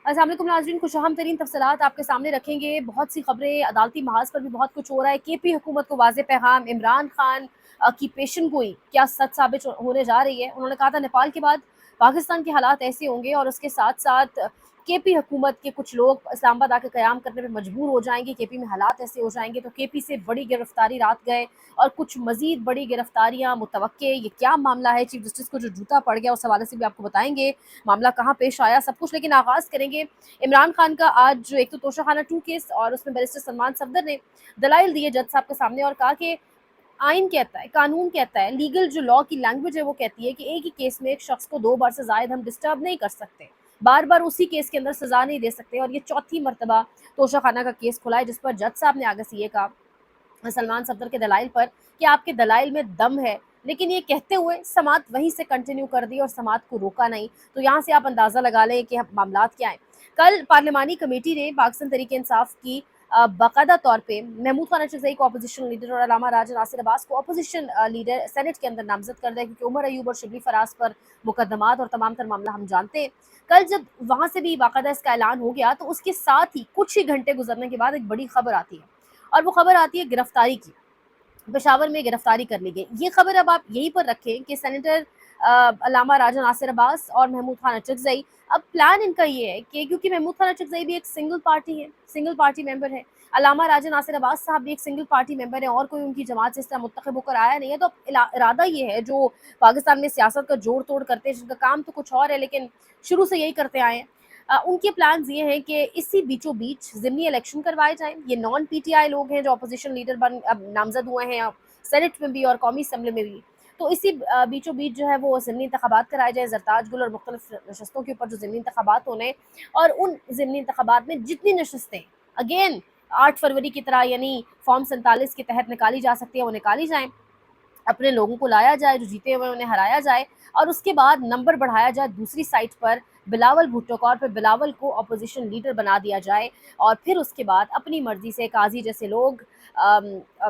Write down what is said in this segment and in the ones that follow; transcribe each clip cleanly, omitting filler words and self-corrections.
अस्सलाम वालेकुम नाज़रीन, कुछ अहम तरीन तफसीलात आपके सामने रखेंगे। बहुत सी खबरें, अदालती महाज पर भी बहुत कुछ हो रहा है। केपी हुकूमत को वाज़ेह पैगाम, इमरान खान की पेशन गोई क्या सच साबित होने जा रही है। उन्होंने कहा था नेपाल के बाद पाकिस्तान के हालात ऐसे होंगे और उसके साथ साथ केपी हुकूमत के कुछ लोग इस्लामाबाद आके क़याम करने में मजबूर हो जाएंगे, केपी में हालात ऐसे हो जाएंगे। तो केपी से बड़ी गिरफ्तारी रात गए और कुछ मजीद बड़ी गिरफ्तारियां मुतवक्के। ये क्या मामला है, चीफ जस्टिस को जो जूता पड़ गया उस हवाले से भी आपको बताएंगे मामला कहाँ पेश आया, सब कुछ। लेकिन आगाज करेंगे इमरान खान का। आज जो एक तो तोशाखाना 2 केस और उसमें बैरिस्टर सलमान सफदर ने दलाइल दिए जज साहब के सामने और कहा कि आइन कहता है, कानून कहता है, लीगल जो लॉ की लैंग्वेज है वो कहती है कि एक ही केस में एक शख्स को 2 बार से जायद हम डिस्टर्ब नहीं कर सकते, बार बार उसी केस के अंदर सजा नहीं दे सकते। और ये चौथी मरतबा तोशाखाना का केस खुला है जिस पर जज साहब ने आगे से ये कहा सलमान सफदर के दलाइल पर कि आपके दलाइल में दम है, लेकिन ये कहते हुए समात वहीं से कंटिन्यू कर दी और समात को रोका नहीं। तो यहाँ से आप अंदाज़ा लगा लें कि मामलात क्या हैं। कल पार्लिमानी कमेटी ने पाकिस्तान तरीके इंसाफ की बाकायदा तौर पे महमूद खान अशरफी को अपोजिशन लीडर और अलामा राजा नासिर अब्बास को अपोजिशन लीडर सेनेट के अंदर नामजद कर दिया, क्योंकि उमर अयूब और शिबली फराज पर मुकदमात और तमाम तर मामला हम जानते हैं। कल जब वहां से भी बाकायदा इसका ऐलान हो गया तो उसके साथ ही कुछ ही घंटे गुजरने के बाद एक बड़ी खबर आती है और वो खबर आती है गिरफ्तारी की। पेशावर में गिरफ्तारी कर ली गई। ये खबर अब आप यहीं पर रखें कि सेनेटर अलामा राजा नासिर अब्बास और महमूद खान अचकज़ई, अब प्लान इनका ये है कि क्योंकि महमूद खान अचकज़ई भी एक सिंगल पार्टी है, सिंगल पार्टी मेंबर है, अलामा राजा नासिर अब्बास साहब भी एक सिंगल पार्टी मेंबर है और कोई उनकी जमात से इस तरह मुंतखब होकर आया नहीं है। तो अब इरादा ये है, जो पाकिस्तान में सियासत का जोड़ तोड़ करते हैं, जिनका काम तो कुछ और है लेकिन शुरू से यही करते आए हैं, उनके प्लान्स ये हैं कि इसी बीचों बीच ज़िमनी इलेक्शन करवाए जाएँ। ये नॉन पीटीआई लोग हैं जो अपोजिशन लीडर बन अब नामज़द हुए हैं, सेनेट में भी और कौमी असम्बली में भी। तो इसी बीचों बीच जो है वो ज़िमनी इंतखाबात कराए जाए ज़रताज गुल और मुख्तलिफ नशस्तों के ऊपर जो ज़िमनी इंतखाबात होने, और उन ज़िमनी इंतखाबात में जितनी नशस्तें अगेन 8 फरवरी की तरह यानी फॉर्म 47 के तहत निकाली जा सकती है वो निकाली जाएँ, अपने लोगों को लाया जाए, जो जीते हुए उन्हें हराया जाए और उसके बाद नंबर बढ़ाया जाए दूसरी साइड पर बिलावल भुट्टो को, और फिर बिलावल को अपोजिशन लीडर बना दिया जाए और फिर उसके बाद अपनी मर्जी से काजी जैसे लोग,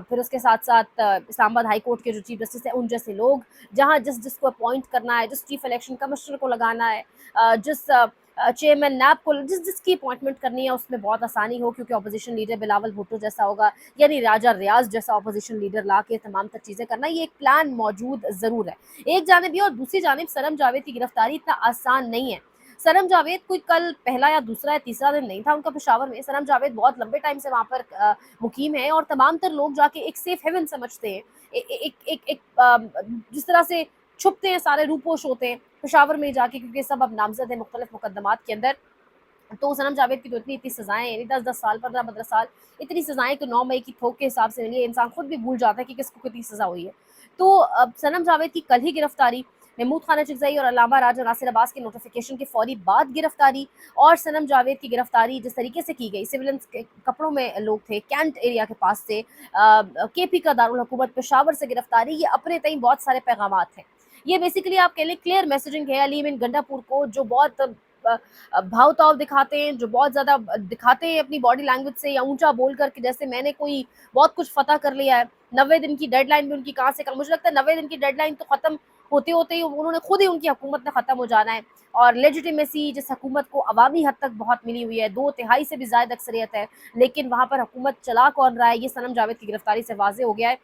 फिर उसके साथ साथ इस्लामाबाद हाई कोर्ट के जो चीफ जस्टिस हैं उन जैसे लोग, जहां जिस जिसको अपॉइंट करना है, जिस चीफ इलेक्शन कमिश्नर को लगाना है, जिस चेयरमैन नैब को जिस जिसकी अपॉइंटमेंट करनी है उसमें बहुत आसानी हो, क्योंकि अपोजिशन लीडर बिलावल भुट्टो जैसा होगा, यानी राजा रियाज जैसा अपोजिशन लीडर ला के तमाम तर चीज़ें करना। ये एक प्लान मौजूद ज़रूर है एक जानिब, और दूसरी जानिब सनम जावेद की गिरफ्तारी इतना आसान नहीं है। सनम जावेद कोई कल पहला या दूसरा या तीसरा दिन नहीं था उनका पेशावर में। सनम जावेद बहुत लंबे टाइम से वहाँ पर मुकीम है और तमाम तर लोग जाके एक सेफ हेवन समझते हैं। जिस तरह से छुपते हैं, सारे रूपोश होते हैं पेशावर में जाके, क्योंकि सब अब नामजद है मुख्तलिफ मुकदमात के अंदर। तो सनम जावेद की तो इतनी इतनी सजाएं, यानी 10-10 साल, 15-15 साल, इतनी सजाएं तो 9 मई की थोक के हिसाब से मिली है। इंसान खुद भी भूल जाता है कि किसको कितनी सजा हुई है। तो अब सनम जावेद की कल ही गिरफ्तारी, महमूद खान अचकज़ई और अलामा राजा नासिर अब्बास के नोटिफिकेशन के फौरी बाद गिरफ्तारी, और सनम जावेद की गिरफ्तारी जिस तरीके से की गई, सिविलियंस के कपड़ों में लोग थे, कैंट एरिया के पास से, केपी का दारुल हुकूमत पेशावर से गिरफ्तारी, ये अपने तई बहुत सारे पैगामात हैं। ये बेसिकली आप कह लें क्लियर मैसेजिंग है अली बिन गंडापुर को, जो बहुत भाव ताव दिखाते हैं, जो बहुत ज़्यादा दिखाते हैं अपनी बॉडी लैंग्वेज से या ऊंचा बोल करके, जैसे मैंने कोई बहुत कुछ फतह कर लिया है। 90 दिन की डेडलाइन भी उनकी कहाँ से कम, मुझे लगता है 90 दिन की डेडलाइन तो ख़त्म होते होते ही उन्होंने खुद ही, उनकी हुकूमत ने ख़त्म हो जाना है। और लेजिटिमेसी जिस हुकूमत को अवामी हद तक बहुत मिली हुई है, 2/3 से भी ज़्यादा अक्सरियत है, लेकिन वहाँ पर हुकूमत चला कौन रहा है, ये सनम जावेद की गिरफ्तारी से वाज़ेह हो गया है।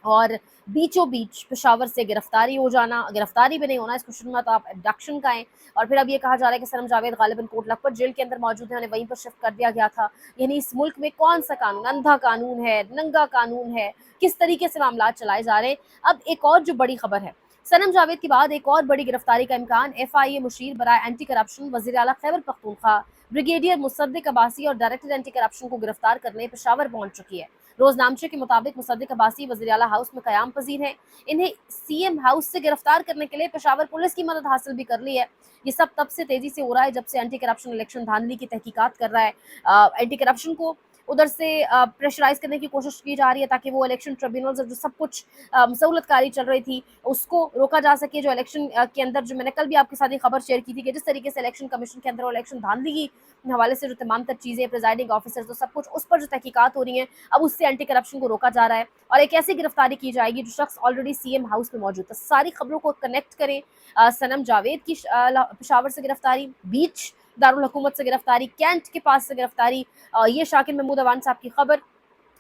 और बीचों बीच पेशावर से गिरफ्तारी हो जाना, गिरफ्तारी भी नहीं होना, इसको शुरू तो आप एबडक्शन का है। और फिर अब ये कहा जा रहा है कि सनम जावेद गालिबन कोट लखपत जेल के अंदर मौजूद है, उन्हें वहीं पर शिफ्ट कर दिया गया था। यानी इस मुल्क में कौन सा कानून, अंधा कानून है, नंगा कानून है, किस तरीके से मामला चलाए जा रहे हैं। अब एक और जो बड़ी खबर है, सनम जावेद के बाद एक और बड़ी गिरफ्तारी का इम्कान। FIA मुशीर बराए एंटी करप्शन वज़ीर आला खैबर पख्तूनख्वा ब्रिगेडियर मुसद्दिक अब्बासी और डायरेक्टर एंटी करप्शन को गिरफ्तार करने पेशावर पहुंच चुकी है। रोजनामचे के मुताबिक मुसद्दिक अब्बासी वज़ीर आला हाउस में क़याम पजीर है। इन्हें CM हाउस से गिरफ्तार करने के लिए पेशावर पुलिस की मदद हासिल भी कर ली है। ये सब तब से तेजी से हो रहा है जब से एंटी करप्शन इलेक्शन धांधली की तहकीकात कर रहा है। एंटी करप्शन को उधर से प्रेशराइज करने की कोशिश की जा रही है ताकि वो इलेक्शन ट्रिब्यूनल्स और जो सब कुछ सहूलतकारी चल रही थी उसको रोका जा सके। जो इलेक्शन के अंदर, जो मैंने कल भी आपके साथ ये खबर शेयर की थी कि जिस तरीके से इलेक्शन कमीशन के अंदर और इलेक्शन धांधली के हवाले से जो तमाम तर चीज़ें, प्रिजाइडिंग ऑफिसर्स, तो सब कुछ उस पर जो तहकीकात हो रही हैं, अब उससे एंटी करप्शन को रोका जा रहा है और एक ऐसी गिरफ्तारी की जाएगी जो शख्स ऑलरेडी CM हाउस में मौजूद था। सारी खबरों को कनेक्ट करें। सनम जावेद की पेशावर से गिरफ्तारी, बीच दारुल हुकूमत से गिरफ्तारी, कैंट के पास से गिरफ्तारी, ये शाकिर महमूद अवान साहब की खबर।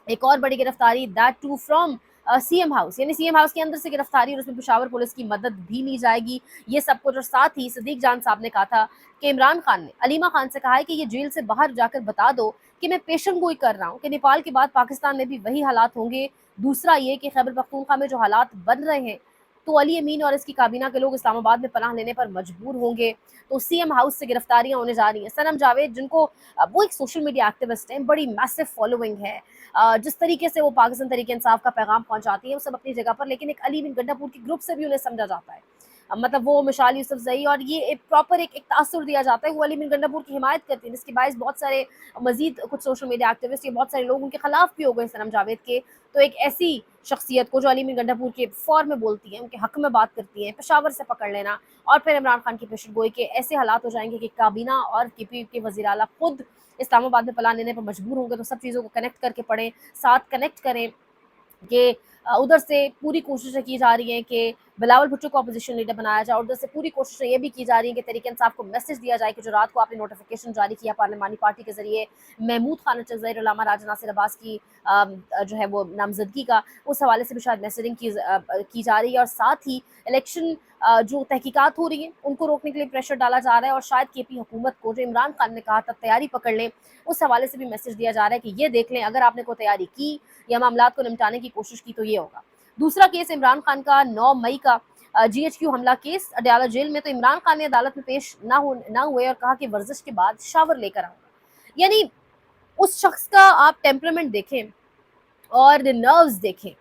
एक और बड़ी गिरफ्तारी, that too from CM house, यानी सीएम हाउस के अंदर से गिरफ्तारी और उसमें पेशावर पुलिस की मदद भी ली जाएगी। ये सब कुछ, और साथ ही सदीक जान साहब ने कहा था कि इमरान खान ने अलीमा खान से कहा है कि ये जेल से बाहर जाकर बता दो कि मैं पेशन गोई कर रहा हूँ, कि नेपाल के बाद पाकिस्तान में भी वही हालात होंगे। दूसरा ये कि खैबर पख्तूनख्वा में जो हालात बन रहे हैं, तो अली अमीन और इसकी काबीना के लोग इस्लामाबाद में पनाह लेने पर मजबूर होंगे। तो सीएम हाउस से गिरफ्तारियां होने जा रही हैं। सनम जावेद, जिनको वो एक सोशल मीडिया एक्टिविस्ट हैं, बड़ी मैसिव फॉलोइंग है, जिस तरीके से वो पाकिस्तान तरीके इंसाफ का पैगाम पहुंचाती है वो सब अपनी जगह पर, लेकिन एक अली बिन गंडापुर के ग्रुप से भी उन्हें समझा जाता है। मतलब वो मिसाल यूसुफजई, और ये एक प्रॉपर एक तासुर दिया जाता है वो अली बिन गंडापुर की हिमायत करती है, जिसकी बायस बहुत सारे मजीद कुछ सोशल मीडिया एक्टिविस्ट या बहुत सारे लोग उनके खिलाफ भी हो गए सनम जावेद के। तो एक ऐसी शख्सियत को जो अली बिन गंडापुर के फौर में बोलती है, उनके हक में बात करती है, पेशावर से पकड़ लेना और फिर इमरान खान की पेशन गोई के ऐसे हालात हो जाएंगे कि काबीना और केपी के वज़ीर आला खुद इस्लामाबाद में पलान लेने पर मजबूर होंगे। तो सब चीज़ों को कनेक्ट करके पढ़ें, साथ कनेक्ट करें कि उधर से पूरी कोशिशें की जा रही हैं कि बिलावल भुट्टो को अपोजिशन लीडर बनाया जाए, और उधर से पूरी कोशिशें ये भी की जा रही हैं कि तहरीक इंसाफ को मैसेज दिया जाए कि जो रात को आपने नोटिफिकेशन जारी किया पार्लिमानी पार्टी के जरिए महमूद खान चज़ैर उलामा राजा नासिर अब्बास की जो है वो नामजदगी का, उस हवाले से भी शायद मैसेजिंग की जा रही है। और साथ ही इलेक्शन जो तहकीकात हो रही हैं उनको रोकने के लिए प्रेशर डाला जा रहा है, और शायद केपी हुकूमत को, जो इमरान खान ने कहा था तैयारी पकड़ लें, उस हवाले से भी मैसेज दिया जा रहा है कि ये देख लें, अगर आपने कोई तैयारी की या मामलात को निपटाने की कोशिश की तो ये होगा। दूसरा केस इमरान खान का 9 मई का जीएचक्यू हमला केस अडयाला जेल में। तो इमरान खान ने अदालत में पेश ना हुए और कहा कि वर्जिश के बाद शावर लेकर आऊंगा। यानी उस शख्स का आप टेम्परामेंट देखें और नर्व्स देखें।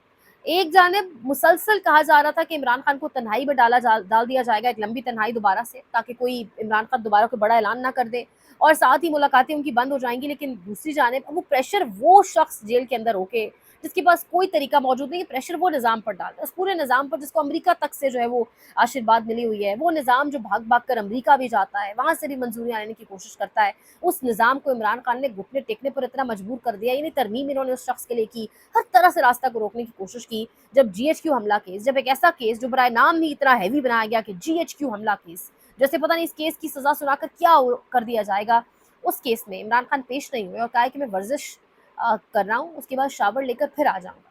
एक जानिब मुसलसल कहा जा रहा था कि इमरान खान को तन्हाई में डाल दिया जाएगा, एक लंबी तन्हाई दोबारा से, ताकि कोई इमरान खान दोबारा कोई बड़ा ऐलान ना कर दे, और साथ ही मुलाकातें उनकी बंद हो जाएंगी। लेकिन दूसरी जानिब वो प्रेशर, वो शख्स जेल के अंदर होके जिसके पास कोई तरीका मौजूद नहीं है, प्रेशर वो निज़ाम पर डाल रहा है, उस पूरे निज़ाम पर जिसको अमेरिका तक से जो है वो आशीर्वाद मिली हुई है, वो निज़ाम जो भाग भाग कर अमेरिका भी जाता है, वहाँ से भी मंजूरियाँ लेने की कोशिश करता है, उस निज़ाम को इमरान खान ने घुटने टेकने पर इतना मजबूर कर दिया। यानी तरमीम इन्होंने उस शख्स के लिए की, हर तरह से रास्ता को रोकने की कोशिश की। जब जीएचक्यू हमला केस, जब एक ऐसा केस जो बराए नाम ही इतना हैवी बनाया गया कि जीएचक्यू हमला केस, जैसे पता नहीं इस केस की सजा सुनाकर क्या कर दिया जाएगा, उस केस में इमरान खान पेश नहीं हुए और कहा कि मैं वर्जिश कर रहा हूँ, उसके बाद शावर लेकर फिर आ जाऊँगा।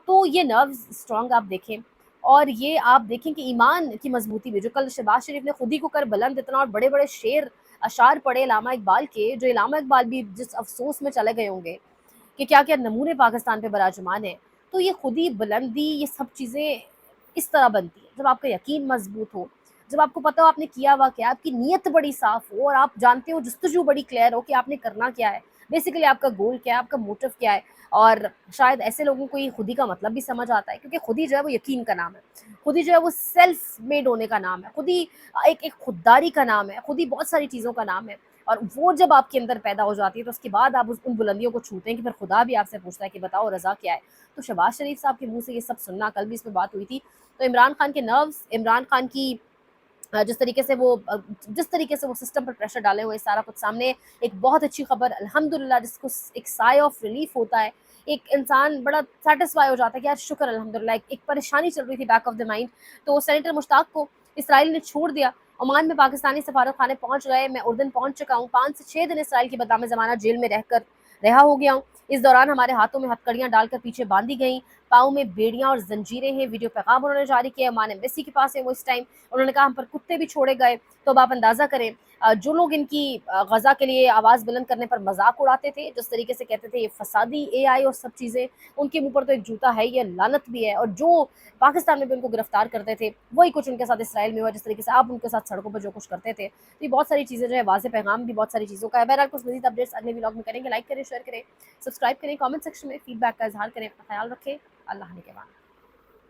तो ये नर्व्स स्ट्रॉन्ग आप देखें, और ये आप देखें कि ईमान की मजबूती भी, जो कल शहबाज शरीफ ने खुद ही को कर बुलंद इतना और बड़े बड़े शेर अशार पढ़े इलामा इकबाल के, जो इलामा इकबाल भी जिस अफसोस में चले गए होंगे कि क्या क्या नमूने पाकिस्तान पे बराजमान है। तो ये खुदी बुलंदी, ये सब चीज़ें इस तरह बनती है जब आपका यकीन मजबूत हो, जब आपको पता हो आपने किया हुआ क्या, आपकी नीयत बड़ी साफ हो और आप जानते हो, जस्तजू बड़ी क्लियर हो कि आपने करना क्या है, बेसिकली आपका गोल क्या है, आपका मोटिव क्या है। और शायद ऐसे लोगों को ये खुदी का मतलब भी समझ आता है, क्योंकि खुदी जो है वो यकीन का नाम है, खुदी जो है वो सेल्फ मेड होने का नाम है, खुदी एक खुददारी का नाम है, खुदी बहुत सारी चीज़ों का नाम है। और वो जब आपके अंदर पैदा हो जाती है तो उसके बाद आप उन बुलंदियों को छूते हैं कि फिर खुदा भी आपसे पूछता है कि बताओ रज़ा क्या है। तो शहबाज शरीफ साहब के मुंह से ये सब सुनना, कल भी इस पर बात हुई थी। तो इमरान खान के नर्व्स, इमरान खान की जिस तरीके से वो सिस्टम पर प्रेशर डाले हुए, सारा कुछ सामने एक बहुत अच्छी खबर अल्हम्दुलिल्लाह, जिसको एक साय ऑफ रिलीफ होता है, एक इंसान बड़ा सेटिस्फाई हो जाता है कि यार शुक्र अल्हम्दुलिल्लाह। एक परेशानी चल रही थी बैक ऑफ द माइंड, तो सेनेटर मुश्ताक को इसराइल ने छोड़ दिया। ओमान में पाकिस्तानी सफारत खाने पहुंच गए, मैं उर्दन पहुंच चुका हूँ, 5 से 6 दिन इसराइल की बदनाम ज़माना जेल में रहा हो गया हूँ। इस दौरान हमारे हाथों में हथकड़ियाँ डालकर पीछे बांधी गई, पाँव में बेड़ियाँ और जंजीरें हैं। वीडियो पैगाम उन्होंने जारी किया, ओमान एम्बेसी के पास है वो इस टाइम। उन्होंने कहा हम पर कुत्ते भी छोड़े गए। तो अब आप अंदाज़ा करें, जो लोग इनकी गज़ा के लिए आवाज़ बुलंद करने पर मजाक उड़ाते थे, जिस तरीके से कहते थे ये फसादी एआई और सब चीज़ें, उनके मुंह पर तो एक जूता है, ये लानत भी है। और जो पाकिस्तान में भी उनको गिरफ्तार करते थे, वही कुछ उनके साथ इसराइल में हुआ, जिस तरीके से आप उनके साथ सड़कों पर जो कुछ करते थे। तो ये बहुत सारी चीज़ें जो है, वाज़े पैगाम भी बहुत सारी चीज़ों का है। बहरहाल कुछ मज़ीद अपडेट्स अगले व्लॉग में करेंगे। लाइक करें, शेयर करें, सब्सक्राइब करें, कमेंट सेक्शन में फीडबैक का इजहार करें। अपना ख्याल रखें। अल्लाह ने के बाद।